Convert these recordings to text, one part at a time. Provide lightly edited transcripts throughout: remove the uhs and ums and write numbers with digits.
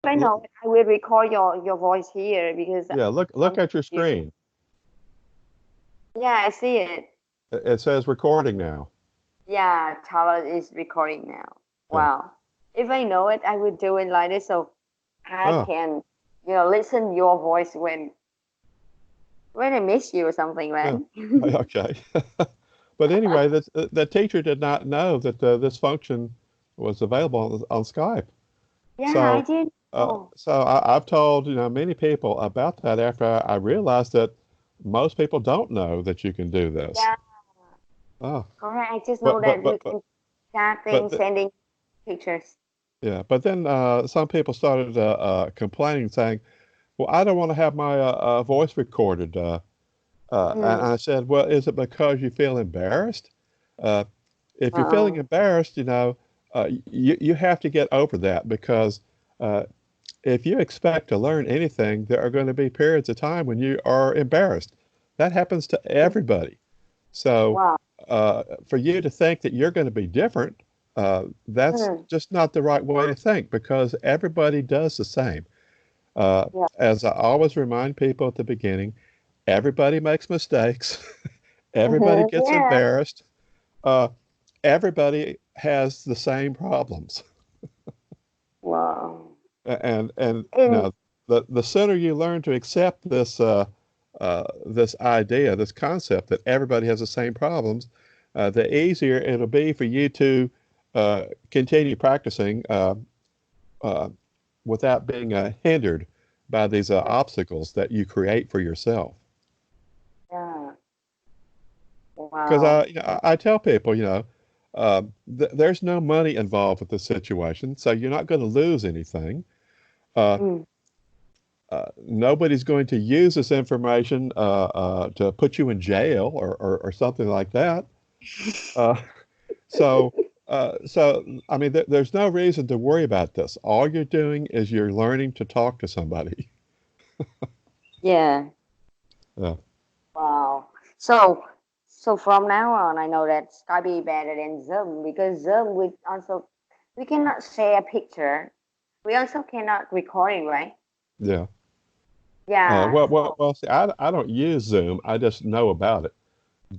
I Look, know it, I will record your voice here because yeah, look I'm at your you. screen. Yeah, I see it. It says recording now. Yeah, Tyler is recording now. Yeah. Wow. If I know it, I would do it like this so I Oh, can, listen your voice when I miss you or something, yeah. man. Okay. But anyway, the teacher did not know that this function was available on Skype. Yeah, I So, did. Oh, I've told many people about that after I realized that most people don't know that you can do this. yeah, Oh, correct. I just know but that but we but but can chatting, but th sending pictures. yeah. But then some people started complaining, saying, "Well, I don't want to have my voice recorded." And Mm. I said, "Well, is it because you feel embarrassed? Uh, if you're feeling Oh, embarrassed, you have to get over that because." Uh, if you expect to learn anything, there are going to be periods of time when you are embarrassed. That happens to everybody. So, wow. for you to think that you're going to be different, that's Mm. just not the right way to think because everybody does the same. Yeah. As I always remind people at the beginning, everybody makes mistakes, everybody gets Yeah. embarrassed, uh, everybody has the same problems. Wow. And In the sooner you learn to accept this idea, this concept that everybody has the same problems, the easier it'll be for you to continue practicing uh, without being hindered by these obstacles that you create for yourself. yeah. Because Wow. I tell people, there's no money involved with this situation, so you're not going to lose anything. Uh, Mm. Nobody's going to use this information to put you in jail or something like that. Uh, so, I mean, there's no reason to worry about this. All you're doing is you're learning to talk to somebody. Yeah. Yeah, Wow. So, so from now on, I know that Skype is better than Zoom because Zoom we cannot share a picture. We also cannot recording, right? yeah. Yeah. Well, see, I don't use Zoom. I just know about it.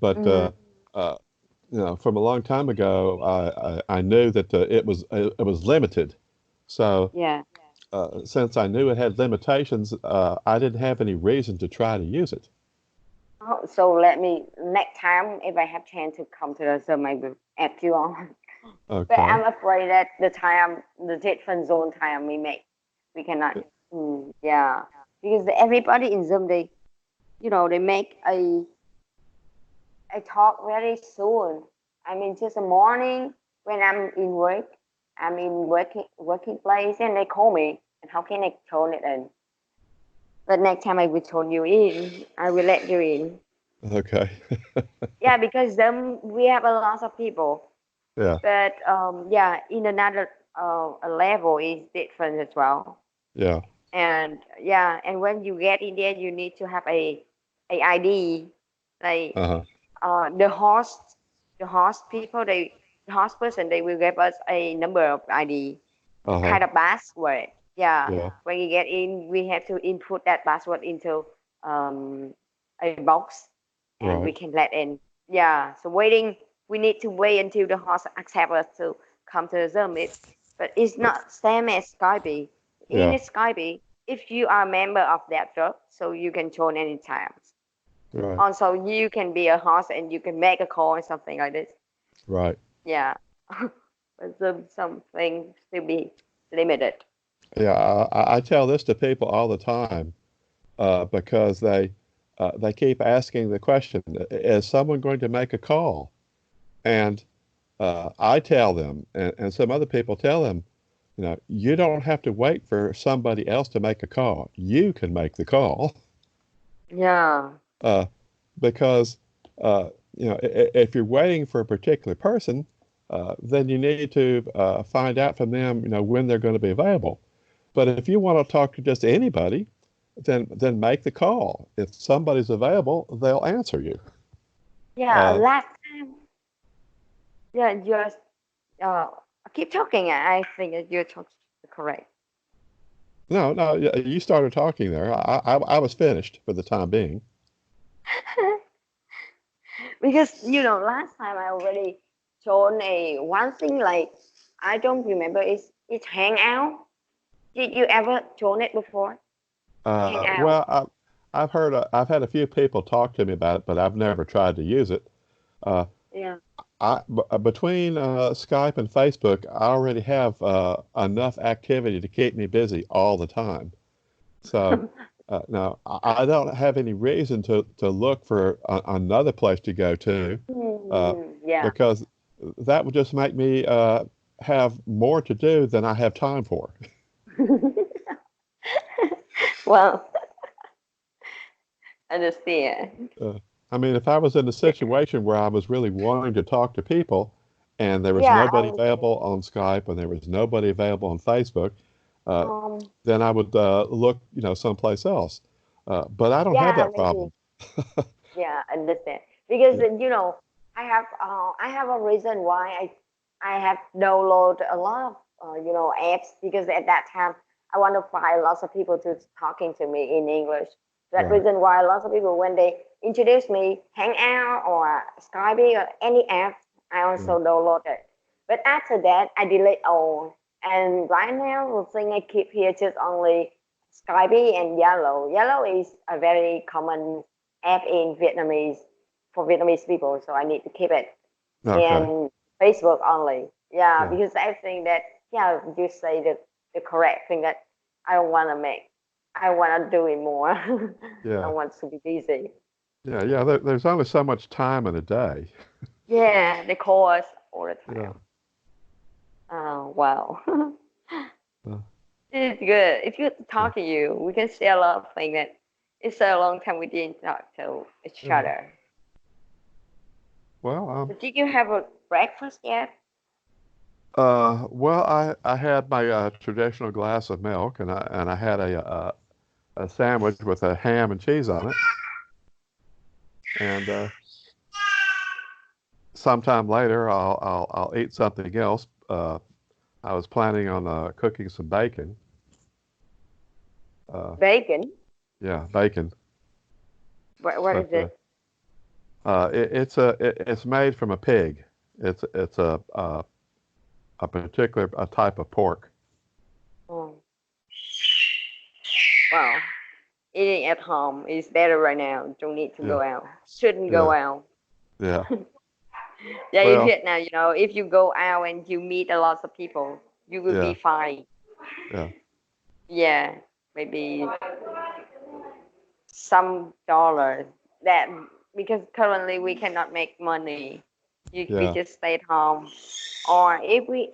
But Mm-hmm. uh, from a long time ago, I knew that it was limited. So Yeah. since I knew it had limitations, I didn't have any reason to try to use it. Oh, so let me next time if I have chance to come to the Zoom, I will add you on. But Okay. I'm afraid that the different zone time we cannot. Yeah, because everybody in Zoom they make a talk very soon. I mean, just the morning when I'm in work, I'm in working place, and they call me, and how can I turn it in? But next time I will turn you in. I will let you in. Okay. Yeah, because we have a lot of people, Yeah. but yeah, in another a level is different as well. Yeah. And yeah, and when you get in there, you need to have a ID, like Uh-huh. the host people the host person they will give us a number of ID, Uh-huh. kind of password. Yeah, Yeah. when you get in, we have to input that password into um, a box, and we Right. can let in. Yeah, so waiting, we need to wait until the host accept us to come to the Zoom. But it's But not same as Skype. In yeah. Skype, if you are a member of that group, so you can join anytime. Right. Also, you can be a host and you can make a call or something like this. Right. Yeah, but something to be limited. Yeah. I tell this to people all the time because they keep asking the question, is someone going to make a call? And I tell them, and some other people tell them, you don't have to wait for somebody else to make a call. You can make the call. Yeah, Uh, because if you're waiting for a particular person, then you need to find out from them, when they're going to be available. But if you want to talk to just anybody, then make the call. If somebody's available, they'll answer you. yeah. Uh, Last time, yeah, you're keep talking. I think that you're talking correct. No, no, you started talking there. I was finished for the time being. Because last time I already told a one thing like I don't remember. It's Hangout. Did you ever join it before? Hangout. Well, I've heard, I've had a few people talk to me about it, but I've never tried to use it. Uh, Yeah. between Skype and Facebook, I already have enough activity to keep me busy all the time. So now I don't have any reason to look for another place to go to uh, Yeah. because that would just make me have more to do than I have time for. Well, understand. Uh, I mean, if I was in a situation where I was really wanting to talk to people and there was Yeah, I nobody understand. available on Skype and there was nobody available on Facebook, uh, Um, then I would look, someplace else. But I don't have yeah, that maybe. problem. Yeah, understand. Because Yeah. I have a reason why I have downloaded a lot of apps because at that time I want to find lots of people to talking to me in English. That Right. reason why lots of people when they introduce me Hangout or Skype or any app, I Right. also download it. But after that, I delete all. And right now, the thing I keep here just only Skype and Yellow. Yellow is a very common app in Vietnamese for Vietnamese people, so I need to keep it. Okay. And Facebook only. Yeah, Yeah. because I think that yeah, you say the correct thing that I don't want to make. I want to do it more. I Yeah. want to be busy. Yeah. Yeah. There's only so much time in a day. Yeah, they call us all the Yeah. time. Oh wow. Uh, It's good. It's good to yeah. talk to you. We can share a lot of things that it's a long time we didn't talk to each Yeah. other. Well, So did you have a breakfast yet? well, I had my traditional glass of milk, and I had a sandwich with a ham and cheese on it, and sometime later I'll eat something else. I was planning on cooking some bacon. Uh, Bacon. yeah, bacon. What But is it? it's made from a pig. It's a particular a type of pork. Oh, wow. Eating at home is better right now. Don't need to Yeah, go out. Shouldn't go yeah, out. yeah. Yeah, in Well, Vietnam, if you go out and you meet a lot of people, you will be yeah, fine. yeah, Yeah, maybe some dollars. That because currently we cannot make money. We yeah, just stay at home. Or if we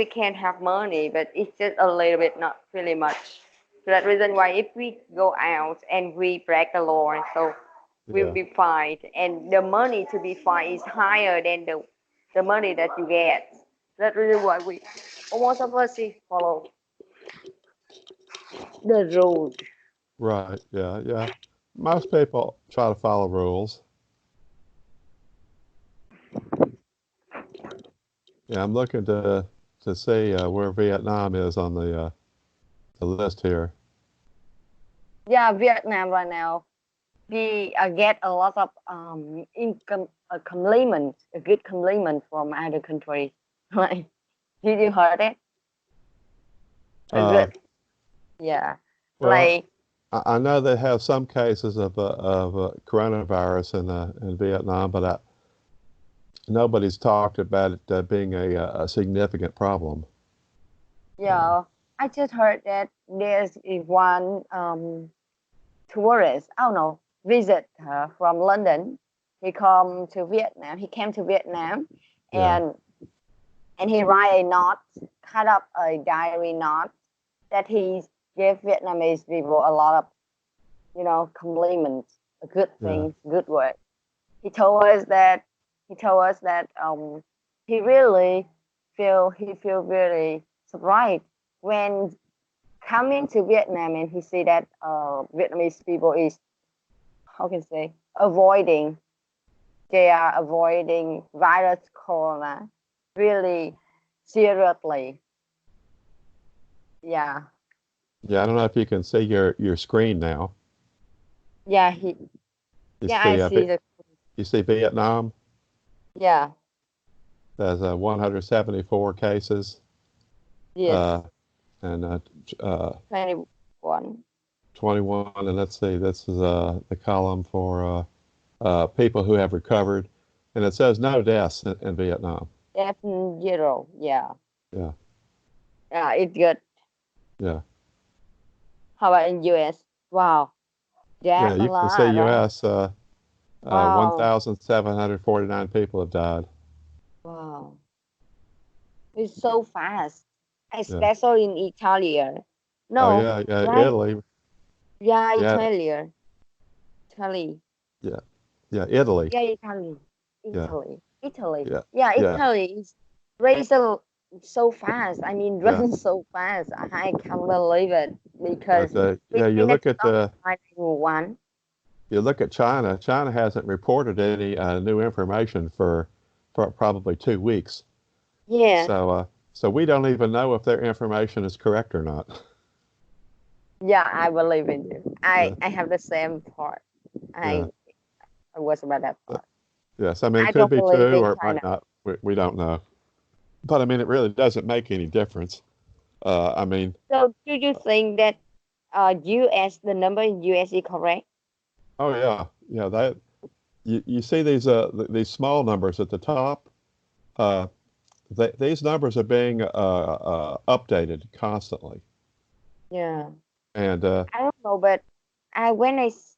can have money, but it's just a little bit, not really much. So that reason why if we go out and we break the law, so we'll yeah, be fined, and the money to be fined is higher than the money that you get. That's really why we almost of us follow the rules. right. Yeah, yeah. Most people try to follow rules. Yeah, I'm looking to see where Vietnam is on the list here. Yeah, Vietnam right now we get a lot of income compliment, a good compliment from other countries. Right? Did you heard it? A Uh, good, yeah. well, Like I know they have some cases of coronavirus in Vietnam, but nobody's talked about it being a significant problem. Uh, yeah, I just heard that there's one tourist. Oh no, visitor from London. He come to Vietnam. He came to Vietnam, yeah, and he write a note, cut up a diary note that he gave Vietnamese people a lot of compliments, good yeah, things, good work. He told us that he really feel really surprised when coming to Vietnam, and he see that Vietnamese people is, how can I say, avoiding, they are avoiding virus corona really seriously. Yeah. Yeah, I don't know if you can see your screen now. Yeah, You yeah, I see, see the, you see Vietnam. yeah, There's 174 cases, yes, uh, and uh, 21. 21. And let's see, this is the column for people who have recovered, and it says no deaths in Vietnam. That's zero. Yeah, Yeah, yeah, it's good. yeah, How about in US? Wow, yeah. that's a You can see lot, right? U.S. Wow, 1,749 people have died. wow. It's so fast, Yeah. especially in Italy. Oh No, yeah, yeah. right? Italy. Yeah, Yeah, Italy. Italy. yeah, yeah. Italy. Yeah, Italy. Yeah, Italy. Italy. yeah, Yeah, yeah, Italy is raised so fast. I mean, yeah. run so fast. I can't believe it because But we yeah, cannot stop finding one. you look at China. China hasn't reported any new information for probably 2 weeks. Yeah, So we don't even know if their information is correct or not. yeah, I believe in you. Yeah, I have the same part. yeah. I was about that part. Yes, I mean it I could don't be believe true in or it China. might not. We don't know. But I mean, it really doesn't make any difference. I mean, So, do you think that US the number in US is correct? oh yeah, yeah. That you see these small numbers at the top. Uh, these numbers are being updated constantly, Yeah. and I don't know, but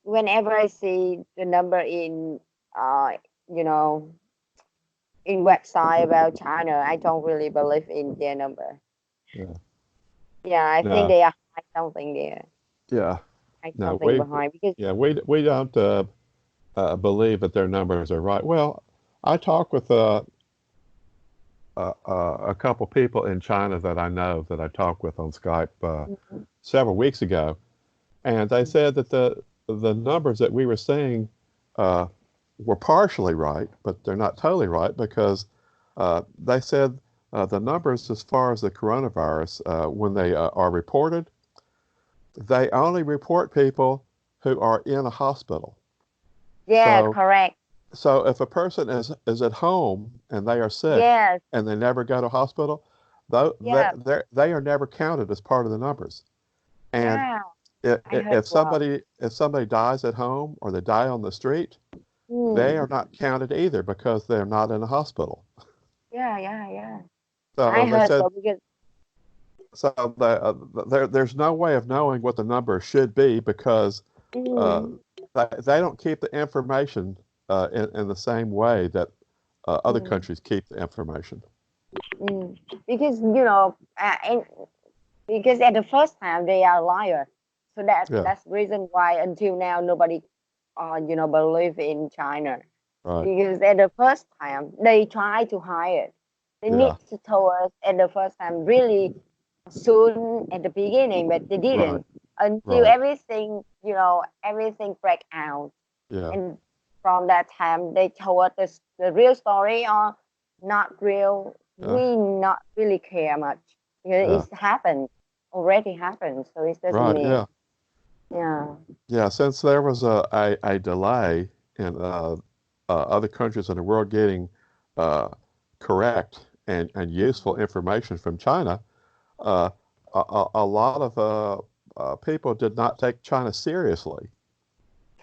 whenever I see the number in uh you know in website about China, I don't really believe in their number. yeah, Yeah, I think no, they are hide something there, yeah, hide no, something behind because yeah, we don't believe that their numbers are right. Well, I talked with a couple people in China that I know that I talked with on Skype Mhm. several weeks ago, and they said that the numbers that we were seeing uh, were partially right, but they're not totally right because they said the numbers as far as the coronavirus, when they are reported, they only report people who are in a hospital. Yeah, So, correct. so if a person is at home and they are sick Yes, and they never go to hospital, though yeah, they are never counted as part of the numbers. And yeah. if, I heard if well. somebody dies at home or they die on the street, they are Hmm. not counted either because they're not in a hospital. Yeah, yeah, yeah. I So they heard said so because so there's no way of knowing what the number should be because uh, mm, they don't keep the information in the same way that other mm, countries keep the information. because and because at the first time they are liars, so Yeah, that's the reason why until now nobody believe in China, right. because at the first time they try to hide it. They need Yeah, to tell us at the first time really soon at the beginning, but they right, didn't until right. everything break out. Yeah, And from that time they told us the real story or not real. yeah, We not really care much because yeah. it's happened, already happened, so it doesn't Right, mean. yeah. Yeah. Yeah, since there was a delay in other countries in the world getting uh, correct and useful information from China, uh, a lot of people did not take China seriously.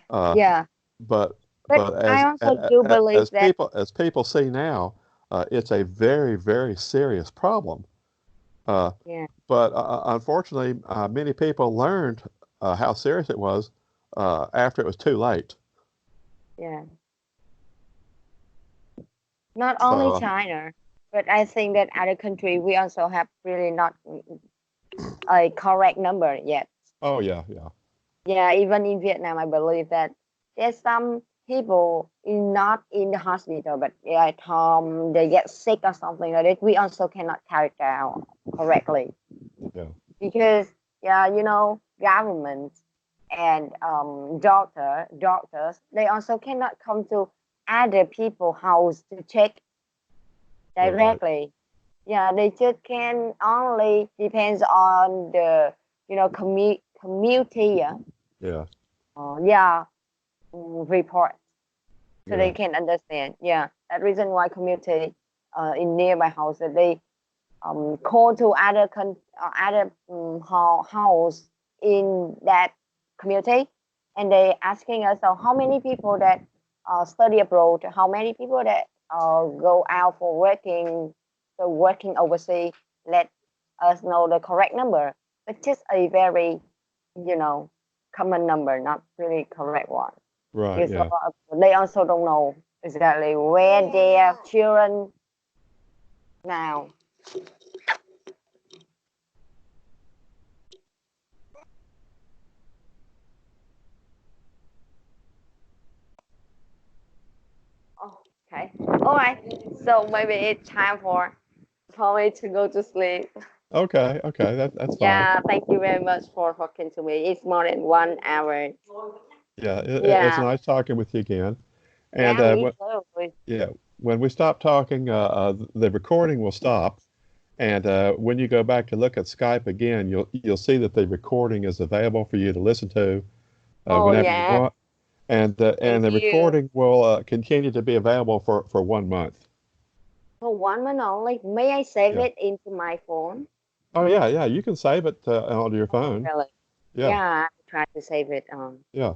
Uh, Yeah, but but but I also do believe that. as people see now, it's a very, very serious problem. Uh, Yeah, but unfortunately, many people learned how serious it was after it was too late. yeah, not only So, China, but I think that other country we also have really not a correct number yet. oh yeah, yeah, Yeah, even in Vietnam, I believe that there's some people not in the hospital, but at home they get sick or something like that. We also cannot carry it out correctly yeah, because yeah, government and doctors they also cannot come to other people house to check right, directly. Yeah, they just can only depends on the community, Yeah. yeah, report, so Yeah. they can understand. Yeah, that reason why community in near my house that they call to other house in that community, and they asking us, so how many people that study abroad, how many people that go out for working, so working overseas, let us know the correct number, but just a very, you know, common number, not really correct one. Right. Because Yeah. they also don't know exactly where their children now. Oh, okay. All right. So maybe it's time for me to go to sleep. Okay. Okay. That's fine. Yeah. Thank you very much for talking to me. It's more than 1 hour. Yeah. It's Yeah. nice talking with you again. And Yeah. Me too. yeah, when we stop talking, the recording will stop. And when you go back to look at Skype again, you'll see that the recording is available for you to listen to Oh whenever you yeah. want. And Thank the you. recording will continue to be available for 1 month. For 1 month only. May I save Yeah. it into my phone? Oh yeah, yeah. You can save it onto your Oh, phone. really? Yeah, Yeah. I will try to save it. yeah.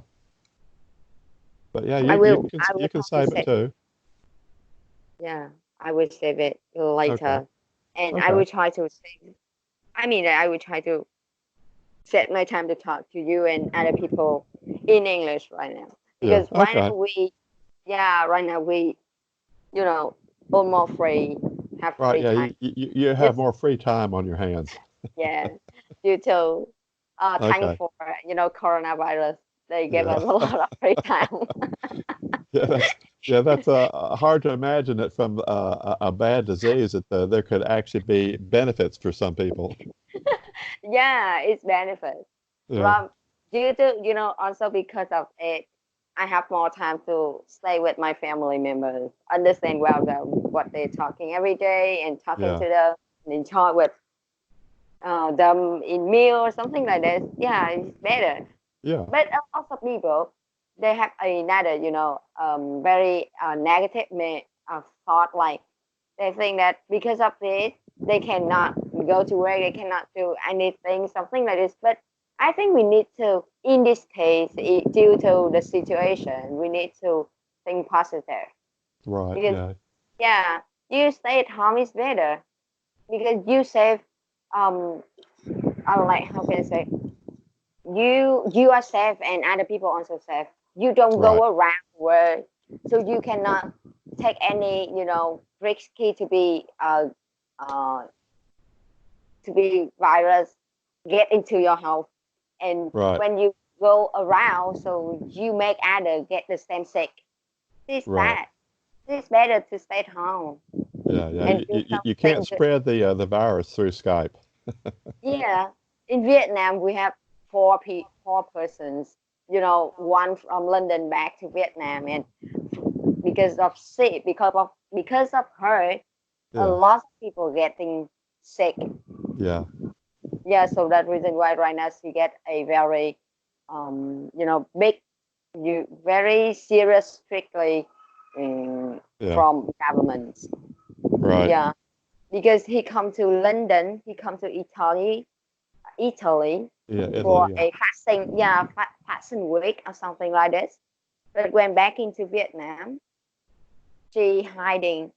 But yeah, I will. I you will can try to save it save. too. Yeah. I will save it Okay. later, and I Okay. will try to save. I mean, I will try to set my time to talk to you and other people in English right now. Yeah. Because Okay. right now we, you know, almost free, have Right. free Yeah. time. You have Just, more free time on your hands. yeah, due to, thanks Okay. for, coronavirus, they gave Yeah. us a lot of free time. Yeah. That's hard to imagine that from a bad disease that there could actually be benefits for some people. Yeah, it's benefits. Yeah. From due to, also because of it, I have more time to stay with my family members, understand well what they're talking every day, and talking Yeah. to them and enjoy with them in meal or something like this. Yeah, it's better. Yeah. But also people, they have another, very negative thought, like they think that because of this, they cannot go to work, they cannot do anything, something like this. But I think we need to, in this case, due to the situation, we need to think positive. Right. Because, Yeah. yeah, you stay at home is better because you save, um, like, how can I say, you are safe and other people also safe. You don't Right. go around work, so you cannot take any, risky uh to be virus get into your house. And Right. when you go around, so you make others get the same sick. This Right. that it's better to stay at home Yeah. Yeah. and do You can't something to. spread the virus through Skype. Yeah, in Vietnam we have four persons. One from London back to Vietnam, and because of her, a Yeah. lot of people getting sick. Yeah. Yeah, so that reason why right now she get a very, big, very serious, strictly Yeah. from government. Right. Yeah, because he come to London, he come to Italy Yeah. for Italy. Yeah. a fasting, yeah, fasting week or something like this. But when back into Vietnam, she hiding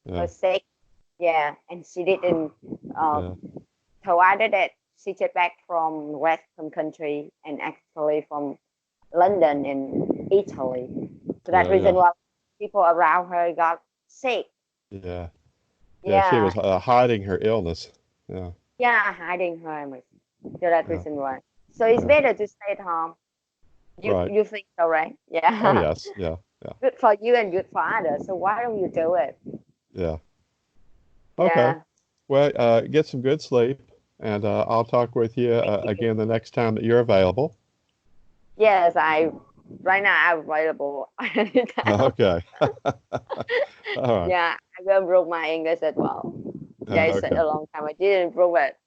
her Yeah. sick. Yeah, and she didn't uh, Yeah. tell other that she just back from Western country and actually from London and Italy. So that Yeah. reason Yeah. why people around her got sick. Yeah. Yeah. She Yeah, was hiding her illness. Yeah. yeah, hiding her. So that Yeah. reason why. So it's Yeah. better to stay at home. You Right. you think so, right? Oh Yeah. yes. Yeah. Yeah. Good for you and good for others. So why don't you do it? Yeah. Okay. Yeah. Well, get some good sleep, and I'll talk with you Thank you. again the next time that you're available. Yes, I right now I'm available anytime. Okay. All right. Yeah, I will improve my English as well. Yeah, it's Okay. a long time. I didn't improve it.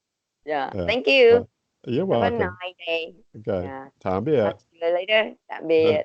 Yeah. Yeah. Thank Uh, you. You're Have a welcome. nice day. Okay. Yeah. Tạm Talk biệt. to you later. Tạm biệt.